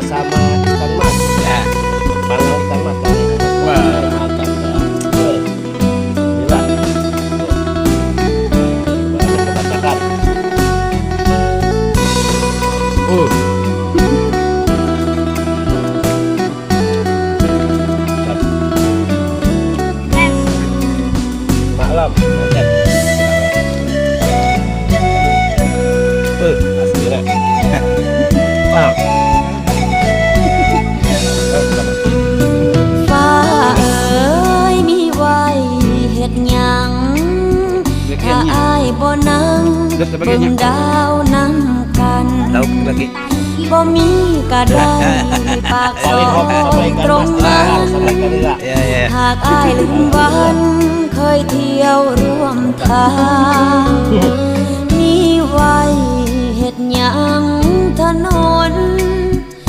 sama ikan mas. Ya. Kalau ikan mas kan. Wah, mantap. Gila. Kebakaran. Maklum. Aslinya. Wow. ฟ้าเอ๋ยมีไว้เฮ็ดหยังถ้าอ้ายบ่นั่งเบิ่งดาวนำกัน Lauk lagi. บ่มีก็ได้ปากซอยตรงนั้น Ya, ya. หากอ้ายลืมวันเคยเที่ยวร่วมทางมีไว้เฮ็ดหยัง